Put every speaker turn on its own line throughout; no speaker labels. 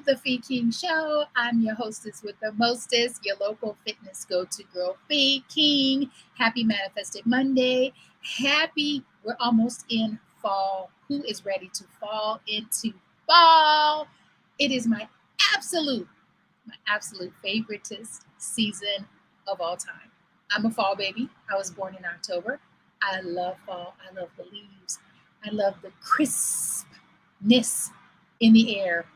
the Fee King Show. I'm your hostess with the mostest, your local fitness go-to girl, Fee King. Happy Manifested Monday. We're almost in fall. Who is ready to fall into fall? It is absolute, my absolute favoriteest season of all time. I'm a fall baby. I was born in October. I love fall. I love the leaves. I love the crispness in the air.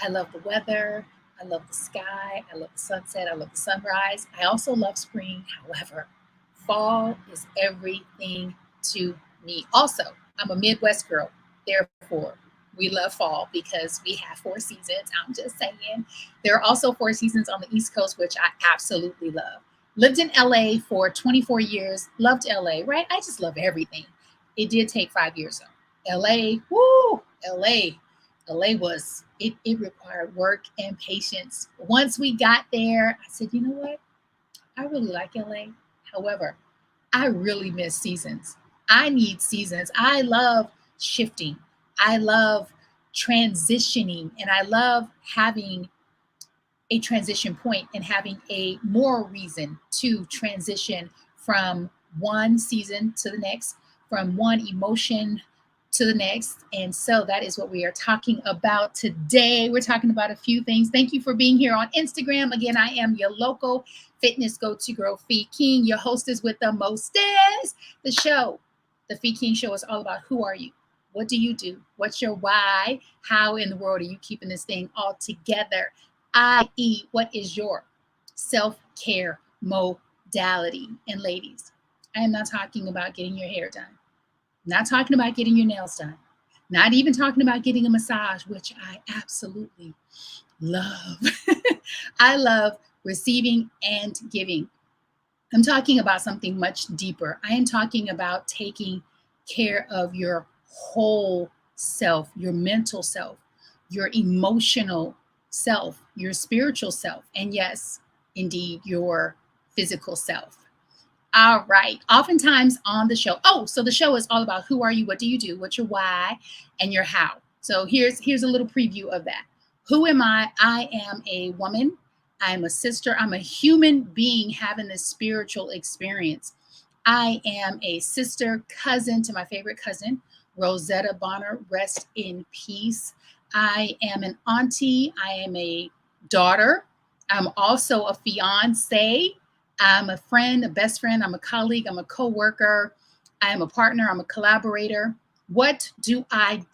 I love the weather. I love the sky. I love the sunset. I love the sunrise. I also love spring. However, fall is everything to me. Also, I'm a Midwest girl. Therefore, we love fall because we have 4 seasons. I'm just saying. There are also 4 seasons on the East Coast, which I absolutely love. Lived in LA for 24 years. Loved LA, right? I just love everything. It did take 5 years though. LA, woo, LA. LA it required work and patience. Once we got there, I said, you know what? I really like LA. However, I really miss seasons. I need seasons. I love shifting. I love transitioning, and I love having a transition point and having a more reason to transition from one season to the next, from one emotion to the next. And so that is what we are talking about today. We're talking about a few things. Thank you for being here on Instagram. Again, I am your local fitness go-to girl, Fee King, your hostess with the mostest. The Fee King Show is all about who are you? What do you do? What's your why? How in the world are you keeping this thing all together? I.e., what is your self-care modality? And ladies, I am not talking about getting your hair done. Not talking about getting your nails done. Not even talking about getting a massage, which I absolutely love. I love receiving and giving. I'm talking about something much deeper. I am talking about taking care of your whole self, your mental self, your emotional self, your spiritual self, and yes, indeed, your physical self. All right. Oftentimes on the show, so the show is all about who are you, what do you do, what's your why, and your how. So here's a little preview of that. Who am I? I am a woman. I'm a sister. I'm a human being having this spiritual experience. I am a sister, cousin to my favorite cousin, Rosetta Bonner. Rest in peace. I am an auntie. I am a daughter. I'm also a fiance. I'm a friend, a best friend. I'm a colleague. I'm a coworker. I am a partner. I'm a collaborator. What do? I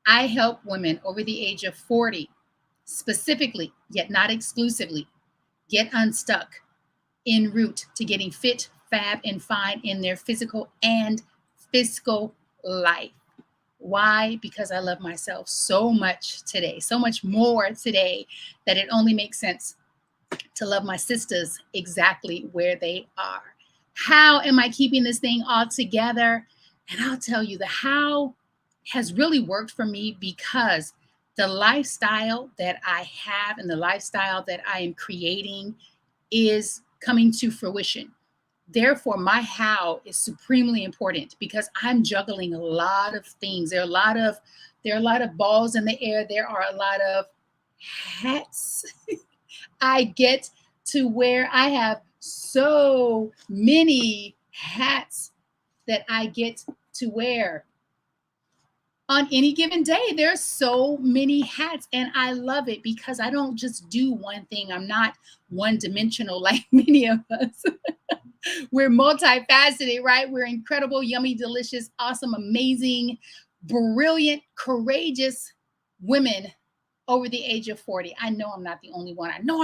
help women over the age of 40, specifically, yet not exclusively, get unstuck en route to getting fit, fab, and fine in their physical and fiscal life. Why? Because I love myself so much today, so much more today, that it only makes sense to love my sisters exactly where they are. How am I keeping this thing all together? And I'll tell you, the how has really worked for me because the lifestyle that I have and the lifestyle that I am creating is coming to fruition. Therefore, my how is supremely important because I'm juggling a lot of things. There are a lot of balls in the air. There are a lot of hats I get to wear. I have so many hats that I get to wear. On any given day, there's so many hats, and I love it because I don't just do one thing. I'm not one-dimensional like many of us. We're multifaceted, right? We're incredible, yummy, delicious, awesome, amazing, brilliant, courageous women over the age of 40. I know I'm not the only one. I know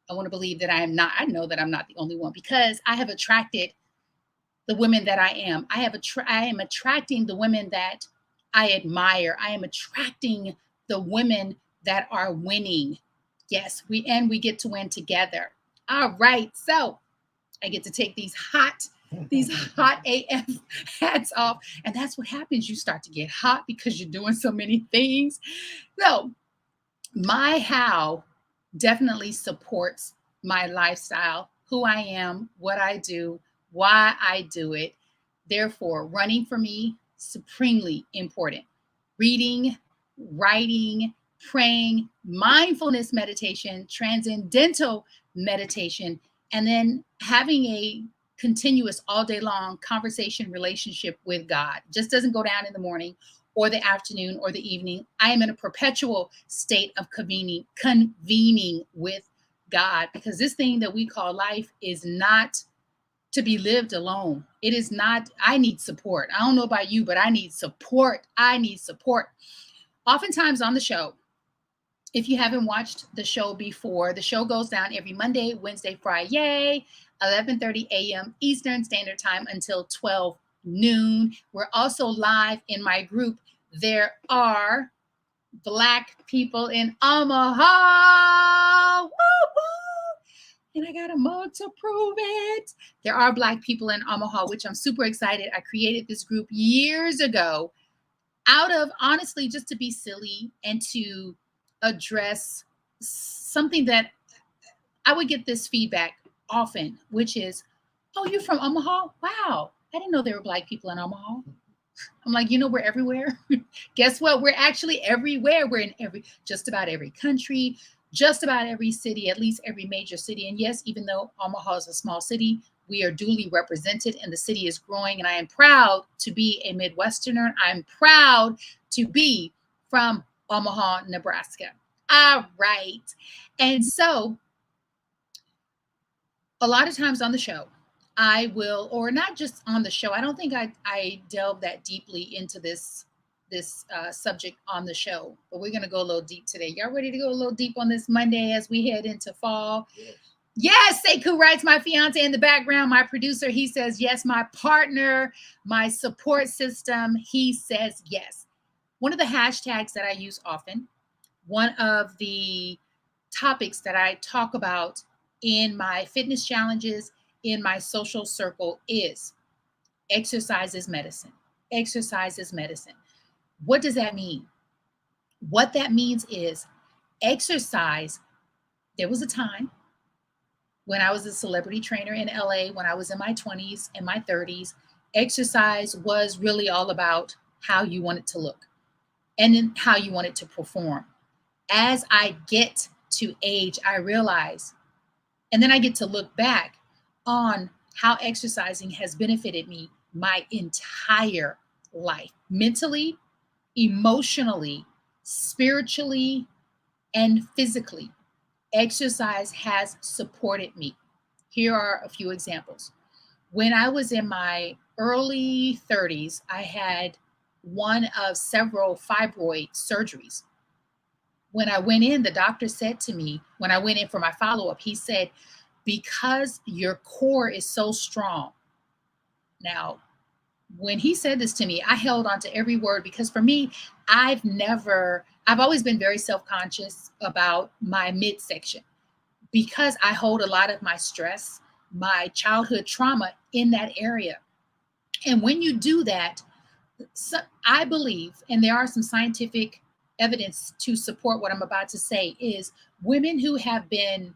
I want to believe that I am not. I know that I'm not the only one because I have attracted the women that I am. I am attracting the women that I admire. I am attracting the women that are winning. Yes, we get to win together. All right. So I get to take these hot AF hats off. And that's what happens. You start to get hot because you're doing so many things. So my how definitely supports my lifestyle, who I am, what I do, why I do it. Therefore, running for me, supremely important. reading, writing, praying, mindfulness meditation, transcendental meditation, and then having a continuous all day long conversation relationship with God. It just doesn't go down in the morning or the afternoon or the evening. I am in a perpetual state of convening with God, because this thing that we call life is not to be lived alone. It is not. I need support. I don't know about you, but I need support. I need support. Oftentimes on the show, if you haven't watched the show before, the show goes down every Monday, Wednesday, Friday, 11:30 a.m. Eastern Standard Time until 12 noon. We're also live in my group. There are Black people in Omaha. Woo, woo. And I got a mug to prove it. There are Black people in Omaha, which I'm super excited. I created this group years ago out of, honestly, just to be silly and to address something that I would get this feedback often, which is, oh, you're from Omaha? Wow. I didn't know there were Black people in Omaha. I'm like, we're everywhere. Guess what? We're actually everywhere. We're in just about every country, just about every city, at least every major city. And yes, even though Omaha is a small city, we are duly represented and the city is growing. And I am proud to be a Midwesterner. I'm proud to be from Omaha, Nebraska. All right. And so a lot of times on the show, I will, or not just on the show, I don't think I delve that deeply into this subject on the show, but we're going to go a little deep today. Y'all ready to go a little deep on this Monday as we head into fall? Yes, Sekou writes, my fiance in the background, my producer, he says yes. My partner, my support system, he says yes. One of the hashtags that I use often, one of the topics that I talk about in my fitness challenges, in my social circle, is exercise is medicine. Exercise is medicine. What does that mean? What that means is exercise. There was a time when I was a celebrity trainer in LA, when I was in my 20s and my 30s, exercise was really all about how you want it to look and then how you want it to perform. As I get to age, I realize, and then I get to look back on how exercising has benefited me my entire life, mentally, emotionally, spiritually, and physically. Exercise has supported me. Here are a few examples. When I was in my early 30s, I had one of several fibroid surgeries. When I went in, the doctor said to me, when I went in for my follow-up, he said, because your core is so strong. Now, when he said this to me, I held on to every word, because for me, I've always been very self-conscious about my midsection, because I hold a lot of my stress, my childhood trauma in that area. And when you do that, I believe, and there are some scientific evidence to support what I'm about to say, is women who have been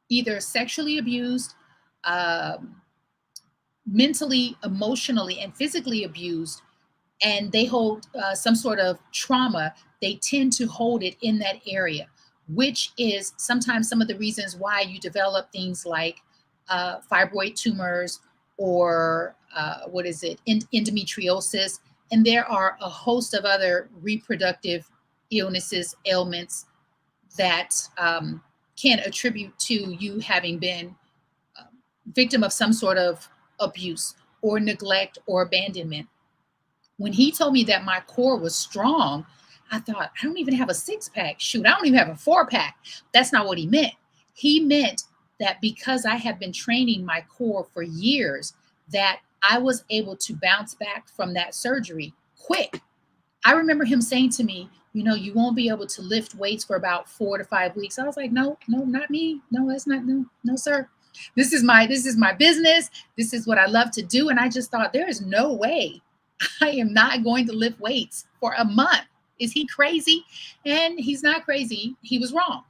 either sexually abused, mentally, emotionally, and physically abused, and they hold some sort of trauma, they tend to hold it in that area, which is sometimes some of the reasons why you develop things like fibroid tumors or endometriosis. And there are a host of other reproductive illnesses, ailments that can attribute to you having been victim of some sort of abuse or neglect or abandonment. When he told me that my core was strong, I thought, I don't even have a 6-pack. Shoot, I don't even have a 4-pack. That's not what he meant. He meant that because I have been training my core for years, that I was able to bounce back from that surgery quick. I remember him saying to me, you won't be able to lift weights for about 4 to 5 weeks. I was like, no, not me. No, that's not, no, sir. This is my business. This is what I love to do. And I just thought, there is no way I am not going to lift weights for a month. Is he crazy? And he's not crazy. He was wrong.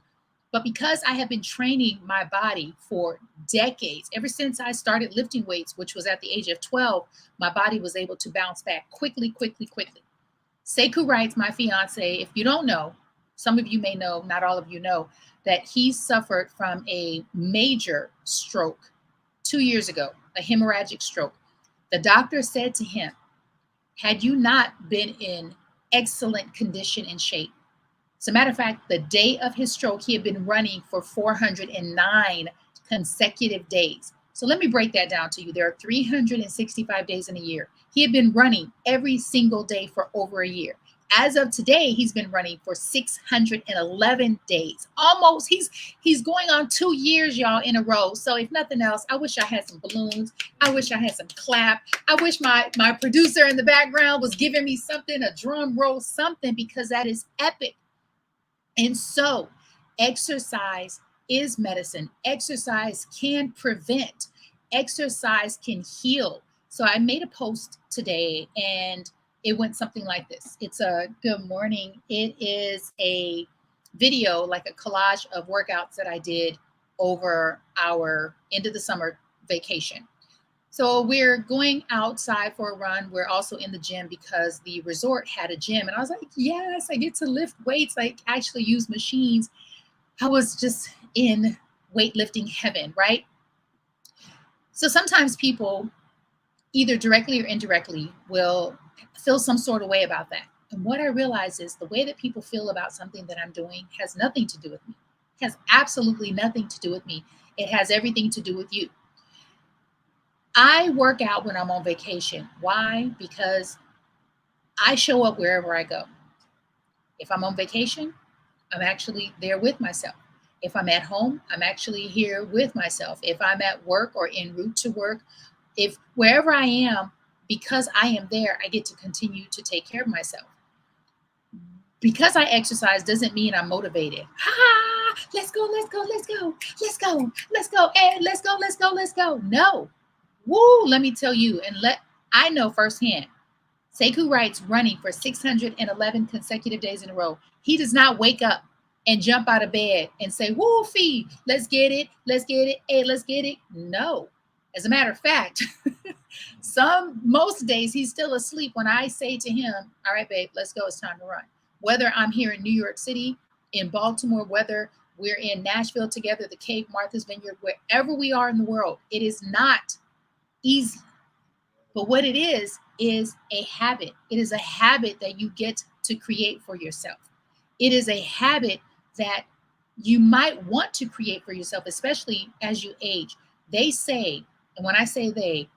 But because I have been training my body for decades, ever since I started lifting weights, which was at the age of 12, my body was able to bounce back quickly. Sekou Wrights, my fiance, if you don't know, some of you may know, not all of you know, that he suffered from a major stroke 2 years ago, a hemorrhagic stroke. The doctor said to him, had you not been in excellent condition and shape, as a matter of fact, the day of his stroke, he had been running for 409 consecutive days. So let me break that down to you. There are 365 days in a year. He had been running every single day for over a year. As of today, he's been running for 611 days. Almost, he's going on 2 years, y'all, in a row. So if nothing else, I wish I had some balloons. I wish I had some clap. I wish my producer in the background was giving me something, a drum roll, something, because that is epic. And so exercise is medicine. Exercise can prevent. Exercise can heal. So I made a post today and it went something like this. It's a good morning. It is a video, like a collage of workouts that I did over our end of the summer vacation. So we're going outside for a run. We're also in the gym because the resort had a gym. And I was like, yes, I get to lift weights, like actually use machines. I was just in weightlifting heaven, right? So sometimes people, either directly or indirectly, will feel some sort of way about that. And what I realize is the way that people feel about something that I'm doing has nothing to do with me. It has absolutely nothing to do with me. It has everything to do with you. I work out when I'm on vacation. Why? Because I show up wherever I go. If I'm on vacation, I'm actually there with myself. If I'm at home, I'm actually here with myself. If I'm at work or en route to work, if wherever I am, because I am there, I get to continue to take care of myself. Because I exercise doesn't mean I'm motivated. Let's go, let's go, let's go, let's go, let's go, and let's go, let's go, let's go. No. Woo, let me tell you, and I know firsthand, Sekou Wrights running for 611 consecutive days in a row. He does not wake up and jump out of bed and say, woo, fee, let's get it, hey, let's get it. No. As a matter of fact, most days he's still asleep when I say to him, all right, babe, let's go, it's time to run. Whether I'm here in New York City, in Baltimore, whether we're in Nashville together, the Cape, Martha's Vineyard, wherever we are in the world, it is not easy. But what it is a habit. It is a habit that you get to create for yourself. It is a habit that you might want to create for yourself, especially as you age. They say, and when I say they,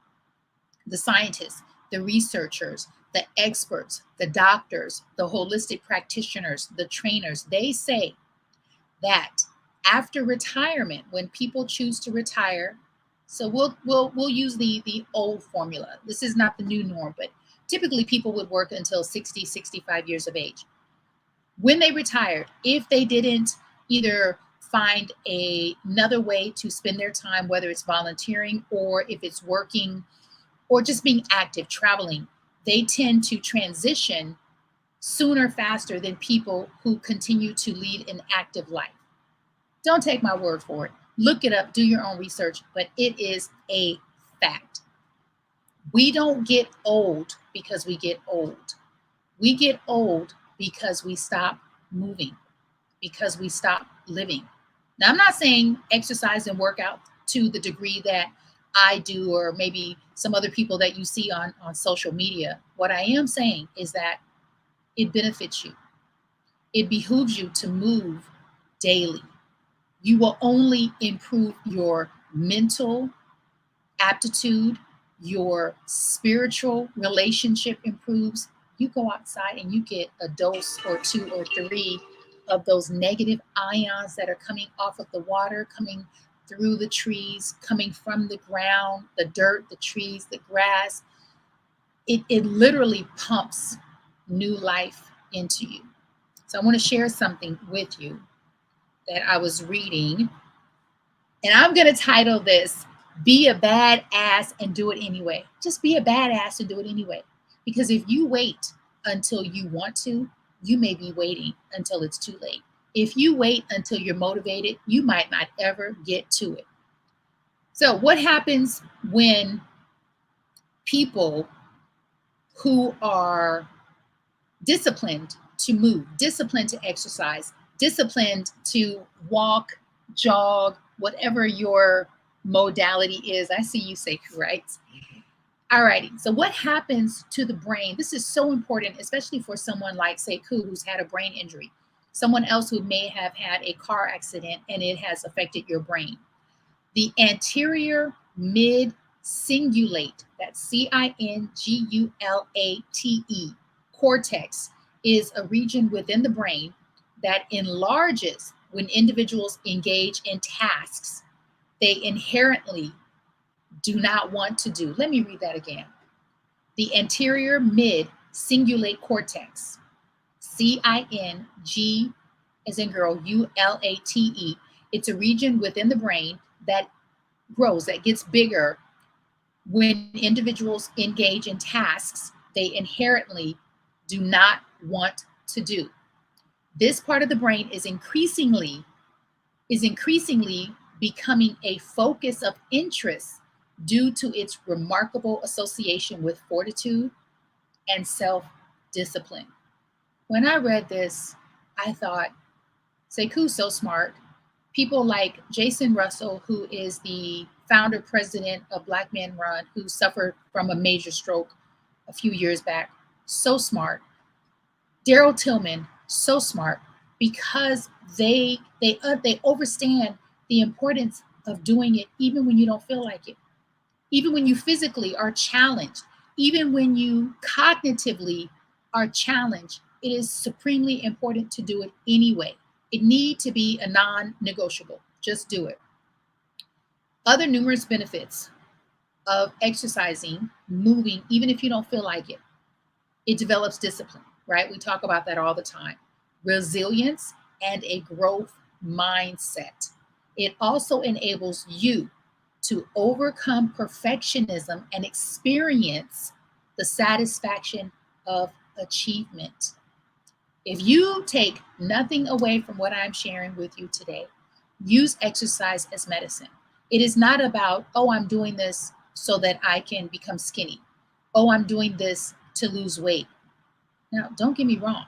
the scientists, the researchers, the experts, the doctors, the holistic practitioners, the trainers, they say that after retirement, when people choose to retire, so we'll use the old formula. This is not the new norm, but typically people would work until 60, 65 years of age. When they retired, if they didn't either find another way to spend their time, whether it's volunteering or if it's working or just being active, traveling, they tend to transition sooner, faster than people who continue to lead an active life. Don't take my word for it. Look it up, do your own research, but it is a fact. We don't get old because we get old. We get old because we stop moving, because we stop living. Now, I'm not saying exercise and workout to the degree that I do, or maybe some other people that you see on social media. What I am saying is that it benefits you. It behooves you to move daily. You will only improve your mental aptitude, your spiritual relationship improves. You go outside and you get a dose or 2 or 3 of those negative ions that are coming off of the water, coming through the trees, coming from the ground, the dirt, the trees, the grass. It literally pumps new life into you. So I want to share something with you that I was reading, and I'm going to title this, Be a Badass and Do It Anyway. Just be a badass and do it anyway. Because if you wait until you want to, you may be waiting until it's too late. If you wait until you're motivated, you might not ever get to it. So what happens when people who are disciplined to move, disciplined to exercise, disciplined to walk, jog, whatever your modality is. I see you, Sekou, right? All righty. So what happens to the brain? This is so important, especially for someone like Sekou who's had a brain injury, someone else who may have had a car accident and it has affected your brain. The anterior mid cingulate, that's cingulate, cortex, is a region within the brain that enlarges when individuals engage in tasks they inherently do not want to do. Let me read that again. The anterior mid cingulate cortex, CING as in girl, ULATE. It's a region within the brain that grows, that gets bigger when individuals engage in tasks they inherently do not want to do. This part of the brain is increasingly becoming a focus of interest due to its remarkable association with fortitude and self-discipline. When I read this, I thought, Sekou's so smart. People like Jason Russell, who is the founder president of Black Men Run, who suffered from a major stroke a few years back, so smart. Daryl Tillman, so smart, because they understand the importance of doing it even when you don't feel like it, even when you physically are challenged, even when you cognitively are challenged. It is supremely important to do it anyway. It needs to be a non-negotiable. Just do it. Other numerous benefits of exercising, moving, even if you don't feel like it. It develops discipline, right? We talk about that all the time. Resilience and a growth mindset. It also enables you to overcome perfectionism and experience the satisfaction of achievement. If you take nothing away from what I'm sharing with you today, use exercise as medicine. It is not about, oh, I'm doing this so that I can become skinny. Oh, I'm doing this to lose weight. Now, don't get me wrong.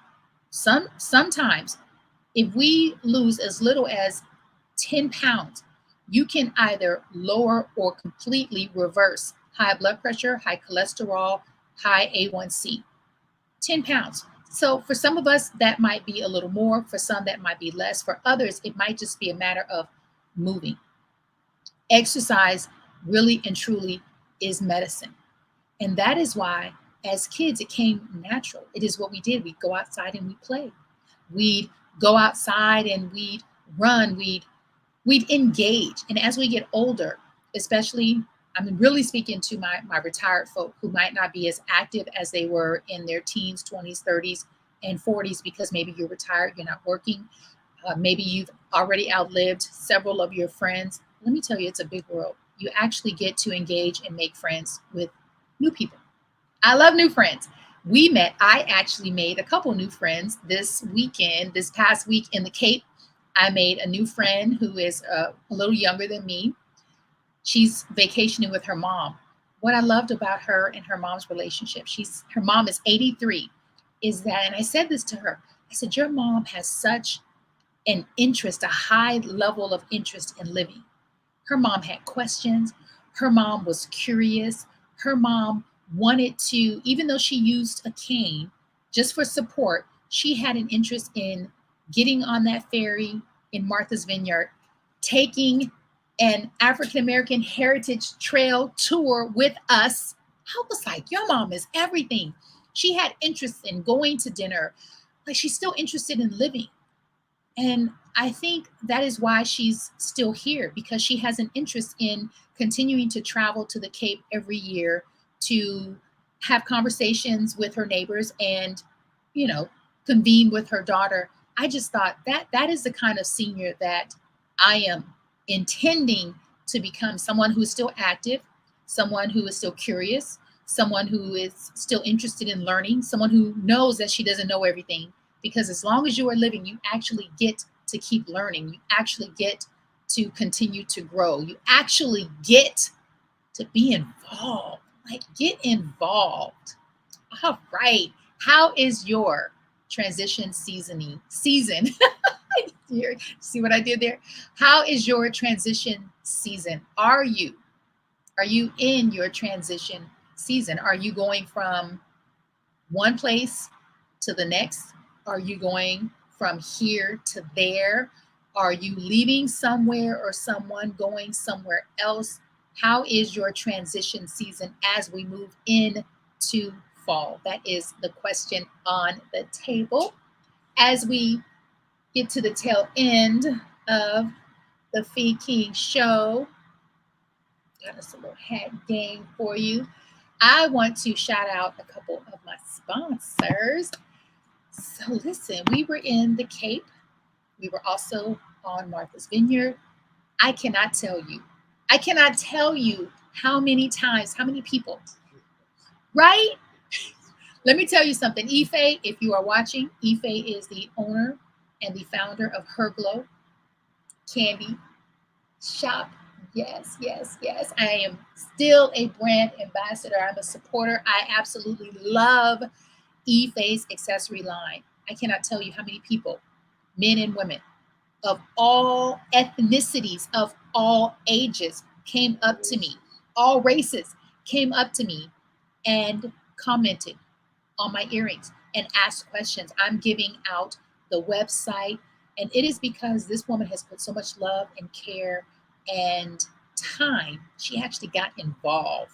Sometimes if we lose as little as 10 pounds, you can either lower or completely reverse high blood pressure, high cholesterol, high A1C. 10 pounds. So for some of us, that might be a little more. For some, that might be less. For others, it might just be a matter of moving. Exercise really and truly is medicine. And that is why, as kids, it came natural. It is what we did. We'd go outside and we'd play. We'd go outside and we'd run. We'd engage. And as we get older, especially, I'm really speaking to my retired folk who might not be as active as they were in their teens, 20s, 30s, and 40s, because maybe you're retired, you're not working. Maybe you've already outlived several of your friends. Let me tell you, it's a big world. You actually get to engage and make friends with new people. I love new friends. I actually made a couple new friends this past week in the Cape. I made a new friend who is a little younger than me. She's vacationing with her mom. What I loved about her and her mom's relationship, her mom is 83, is that, and I said this to her, I said, your mom has such an interest, a high level of interest in living. Her mom had questions. Her mom was curious. Her mom wanted to, even though she used a cane just for support, she had an interest in getting on that ferry in Martha's Vineyard, taking an African-American heritage trail tour with us. I was like, your mom is everything. She had interest in going to dinner. Like, she's still interested in living. And I think that is why she's still here, because she has an interest in continuing to travel to the Cape every year to have conversations with her neighbors and, convene with her daughter. I just thought that is the kind of senior that I am intending to become, someone who is still active, someone who is still curious, someone who is still interested in learning, someone who knows that she doesn't know everything. Because as long as you are living, you actually get to keep learning. You actually get to continue to grow. You actually get to be involved. Like, get involved. All right. How is your transition season? See what I did there? How is your transition season? Are you in your transition season? Are you going from one place to the next? Are you going from here to there? Are you leaving somewhere or someone going somewhere else? How is your transition season as we move into fall? That is the question on the table. As we get to the tail end of the Fee King show, got us a little hat game for you. I want to shout out a couple of my sponsors. So listen, we were in the Cape. We were also on Martha's Vineyard. I cannot tell you how many times, how many people, right? Let me tell you something. Ife, if you are watching, Ife is the owner and the founder of Her Glow Candy Shop. Yes, yes, yes. I am still a brand ambassador. I'm a supporter. I absolutely love Ife's accessory line. I cannot tell you how many people, men and women, of all ethnicities, of all ages, came up to me, all races came up to me and commented on my earrings and asked questions. I'm giving out the website, and it is because this woman has put so much love and care and time. She actually got involved.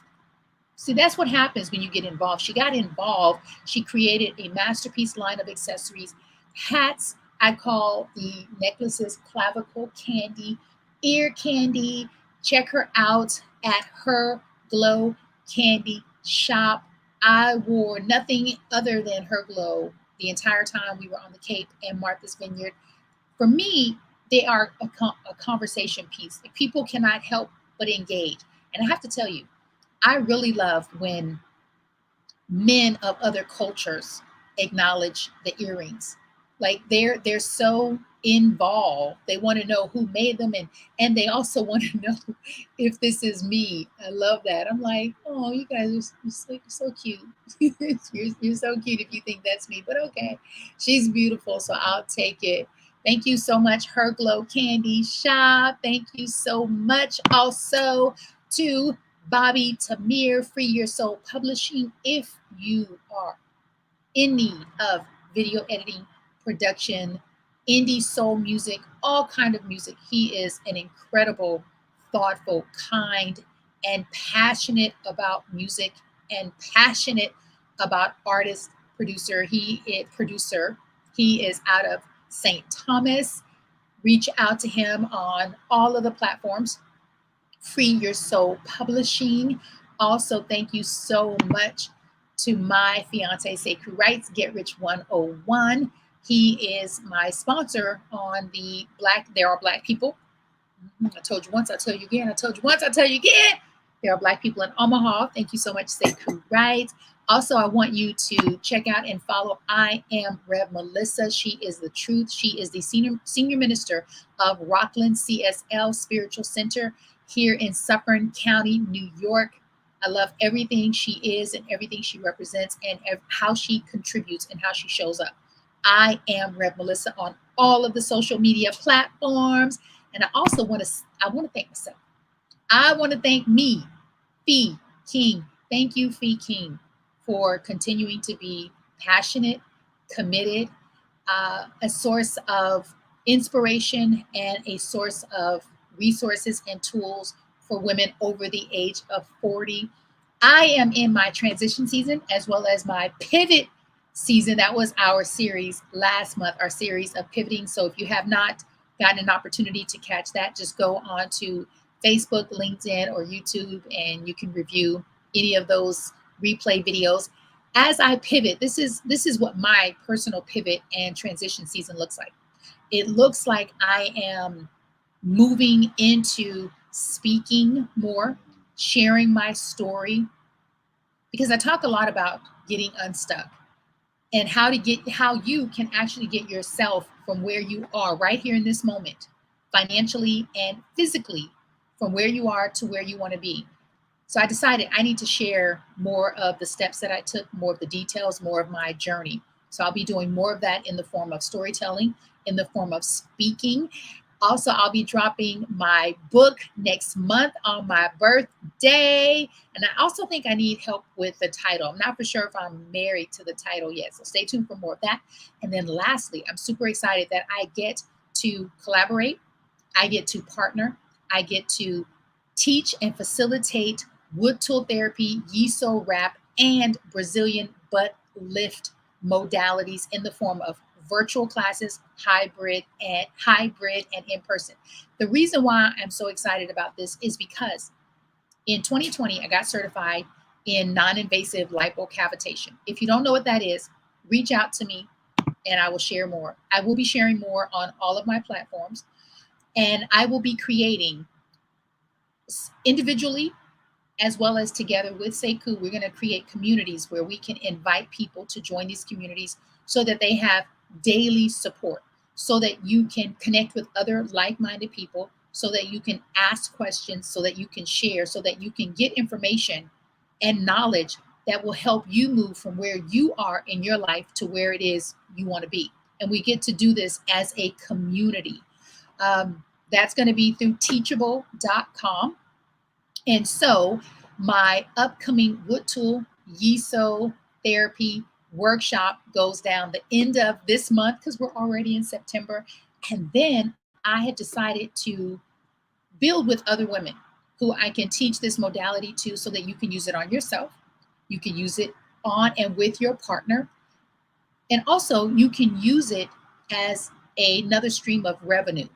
See, that's what happens when you get involved. She got involved. She created a masterpiece line of accessories, hats. I call the necklaces clavicle candy, ear candy. Check her out at Her Glow Candy Shop. I wore nothing other than Her Glow the entire time we were on the Cape and Martha's Vineyard. For me, they are a conversation piece. People cannot help but engage. And I have to tell you, I really love when men of other cultures acknowledge the earrings. Like they're so involved. They want to know who made them, and they also want to know if this is me. I love that. I'm like, oh, you guys are so cute. you're so cute if you think that's me, but okay. She's beautiful, so I'll take it. Thank you so much, Her Glow Candy Shop. Thank you so much also to Bobby Tamir, Free Your Soul Publishing. If you are in need of video editing, production, indie soul music, all kind of music, he is an incredible, thoughtful, kind, and passionate about music and passionate about artist producer. He is out of St. Thomas. Reach out to him on all of the platforms. Free Your Soul Publishing. Also, thank you so much to my fiance, Sekou Wrights, Get Rich 101. He is my sponsor on the There Are Black People. I told you once, I'll tell you again. I told you once, I'll tell you again. There are Black people in Omaha. Thank you so much, Sekou Wrights. Also, I want you to check out and follow I Am Rev Melissa. She is the truth. She is the senior minister of Rockland CSL Spiritual Center here in Suffern County, New York. I love everything she is and everything she represents and how she contributes and how she shows up. I Am Rev Melissa on all of the social media platforms. And I also want to thank myself. I want to thank me, Fee King. Thank you, Fee King, for continuing to be passionate, committed, a source of inspiration and a source of resources and tools for women over the age of 40. I am in my transition season as well as my pivot season. That was our series last month, our series of pivoting. So if you have not gotten an opportunity to catch that, just go on to Facebook, LinkedIn, or YouTube, and you can review any of those replay videos. As I pivot, this is what my personal pivot and transition season looks like. It looks like I am moving into speaking more, sharing my story, because I talk a lot about getting unstuck and how you can actually get yourself from where you are right here in this moment, financially and physically, from where you are to where you want to be. So I decided I need to share more of the steps that I took, more of the details, more of my journey. So I'll be doing more of that in the form of storytelling, in the form of speaking. Also, I'll be dropping my book next month on my birthday. And I also think I need help with the title. I'm not for sure if I'm married to the title yet. So stay tuned for more of that. And then lastly, I'm super excited that I get to collaborate, I get to partner, I get to teach and facilitate wood tool therapy, Yiso wrap, and Brazilian butt lift modalities in the form of virtual classes, hybrid and in person. The reason why I'm so excited about this is because in 2020 I got certified in non-invasive lipocavitation. If you don't know what that is, reach out to me and I will share more. I will be sharing more on all of my platforms, and I will be creating individually as well as together with Sekou. We're going to create communities where we can invite people to join these communities so that they have daily support, so that you can connect with other like-minded people, so that you can ask questions, so that you can share, so that you can get information and knowledge that will help you move from where you are in your life to where it is you want to be. And we get to do this as a community. That's going to be through teachable.com. And so my upcoming wood tool Yiso therapy workshop goes down the end of this month because we're already in September. And then I have decided to build with other women who I can teach this modality to so that you can use it on yourself. You can use it on and with your partner. And also you can use it as another stream of revenue.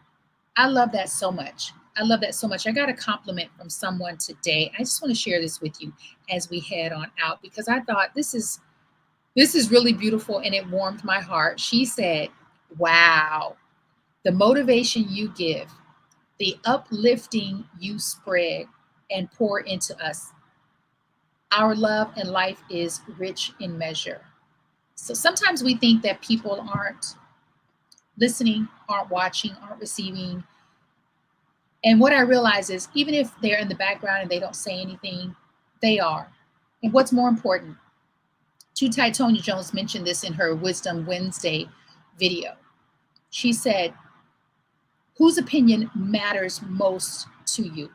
I love that so much. I love that so much. I got a compliment from someone today. I just want to share this with you as we head on out because I thought this is really beautiful and it warmed my heart. She said, "Wow, the motivation you give, the uplifting you spread and pour into us. Our love and life is rich in measure." So sometimes we think that people aren't listening, aren't watching, aren't receiving. And what I realize is even if they're in the background and they don't say anything, they are. And what's more important, Too Tight Tonya Jones mentioned this in her Wisdom Wednesday video. She said, whose opinion matters most to you?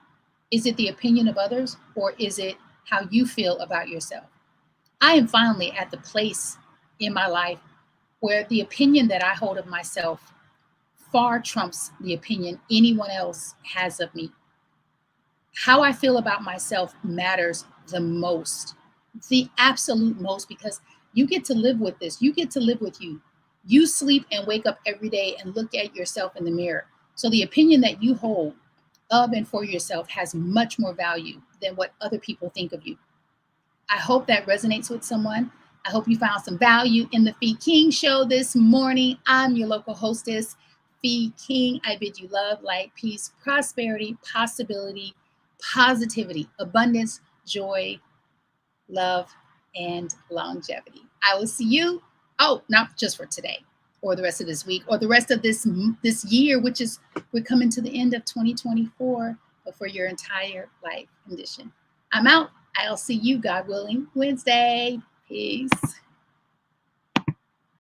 Is it the opinion of others or is it how you feel about yourself? I am finally at the place in my life where the opinion that I hold of myself far trumps the opinion anyone else has of me. How I feel about myself matters the most, the absolute most, because you get to live with this. You get to live with you. You sleep and wake up every day and look at yourself in the mirror. So the opinion that you hold of and for yourself has much more value than what other people think of you. I hope that resonates with someone. I hope you found some value in the Fee King Show this morning. I'm your local hostess, Fee King. I bid you love, light, peace, prosperity, possibility, positivity, abundance, joy, love, and longevity. I will see you, not just for today or the rest of this week or the rest of this year, which is we're coming to the end of 2024, but for your entire life condition. I'm out. I'll see you, God willing, Wednesday. Peace.